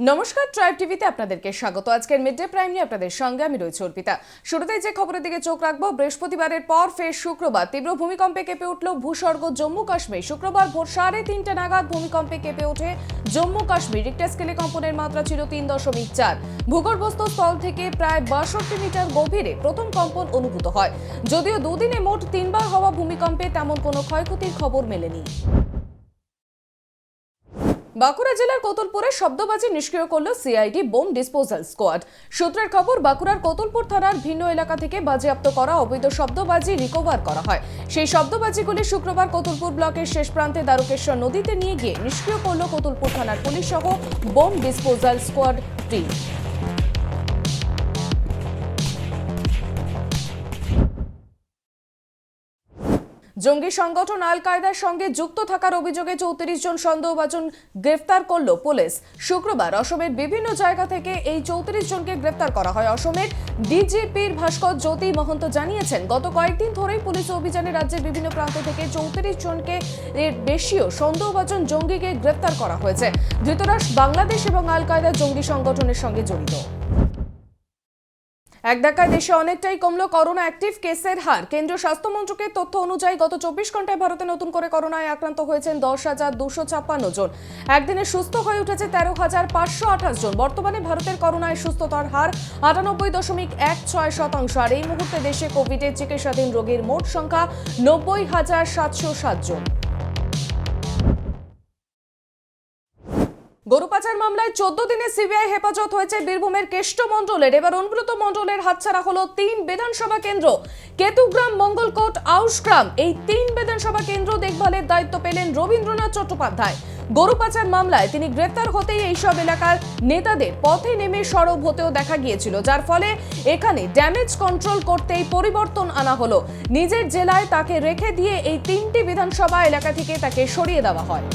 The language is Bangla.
নমস্কার, ট্রাইব টিভিতে আপনাদেরকে স্বাগত। আজকের মিড ডে প্রাইম নিয়ে আপনাদের সঙ্গে আমি রয়েছি অর্পিতা। শুরুতেই যে খবরের দিকে চোখ রাখবো, বৃহস্পতিবারের পর ফের শুক্রবার তীব্র ভূমিকম্পে কেঁপে উঠল ভূস্বর্গ জম্মু কাশ্মীর। শুক্রবার ভোর 3:30 নাগাদ ভূমিকম্পে কেঁপে ওঠে জম্মু কাশ্মীর। রিক্টার স্কেলে কম্পনের মাত্রা ছিল 3.4। ভূগর্ভস্থ স্থল থেকে প্রায় 62 মিটার গভীরে প্রথম কম্পন অনুভূত হয়। যদিও দুদিনে মোট 3বার হওয়া ভূমিকম্পে তেমন কোনো ক্ষয়ক্ষতির খবর মেলেনি। বাঁকুড়া জেলার কোতুলপুরে শব্দবাজি নিষ্ক্রিয় করল সিআইডি বোম ডিসপোজাল স্কোয়াড। সূত্রের খবর, বাঁকুড়ার কোতুলপুর থানার ভিন্ন এলাকা থেকে বাজেয়াপ্ত করা অবৈধ শব্দবাজি রিকভার করা হয়। সেই শব্দবাজিগুলি শুক্রবার কোতুলপুর ব্লকের শেষ প্রান্তে দ্বারকেশ্বর নদীতে নিয়ে গিয়ে নিষ্ক্রিয় করল কোতুলপুর থানার পুলিশ সহ বোম ডিসপোজাল স্কোয়াড টিম। জঙ্গি সংগঠন আল কায়দার সঙ্গে যুক্ত থাকার অভিযোগে 34 জন সন্দেহভাজন গ্রেফতার করল পুলিশ। শুক্রবার অসমের বিভিন্ন জায়গা থেকে এই 34 জনকে গ্রেফতার করা হয়। অসমের ডিজিপির ভাস্কর জ্যোতি মহন্ত জানিয়েছেন, গত কয়েকদিন ধরেই পুলিশ অভিযানে রাজ্যের বিভিন্ন প্রান্ত থেকে 34 জনকে এর বেশিও সন্দেহভাজন জঙ্গিকে গ্রেফতার করা হয়েছে। ধৃতরা বাংলাদেশ এবং আল কায়দা জঙ্গি সংগঠনের সঙ্গে জড়িত। এক ধাক্কায় দেশে অনেকটাই কমল করোনা অ্যাক্টিভ কেসের হার। কেন্দ্রীয় স্বাস্থ্য মন্ত্রকের তথ্য অনুযায়ী গত 24 ঘন্টায় ভারতে নতুন করে করোনায় আক্রান্ত হয়েছেন 10,256 জন। একদিনে সুস্থ হয়ে উঠেছে 13,528 জন। বর্তমানে ভারতের করোনায় সুস্থতার হার 98.16%। আর এই মুহূর্তে দেশে কোভিডের চিকিৎসাধীন রোগীর মোট সংখ্যা 90,707 জন। গরু পাচার মামলায় 14 দিনে সিবিআই হেফাজত হয়েছে বীরভূমের কেষ্ট মণ্ডলের। এবার অনুব্রত মণ্ডলের হাতছাড়া হলো 3 বিধানসভা কেন্দ্র, কেতুগ্রাম, মঙ্গলকোট, আউশগ্রাম। এই 3 বিধানসভা কেন্দ্র দেখভালের দায়িত্ব পেলেন রবীন্দ্রনাথ চট্টোপাধ্যায়। গরু পাচার মামলায় তিনি গ্রেফতার হতেই এইসব এলাকার নেতাদের পথে নেমে সরব হতেও দেখা গিয়েছিল, যার ফলে এখানে ড্যামেজ কন্ট্রোল করতেই পরিবর্তন আনা হলো। নিজের জেলায় তাকে রেখে দিয়ে এই 3টি বিধানসভা এলাকা থেকে তাকে সরিয়ে দেওয়া হয়।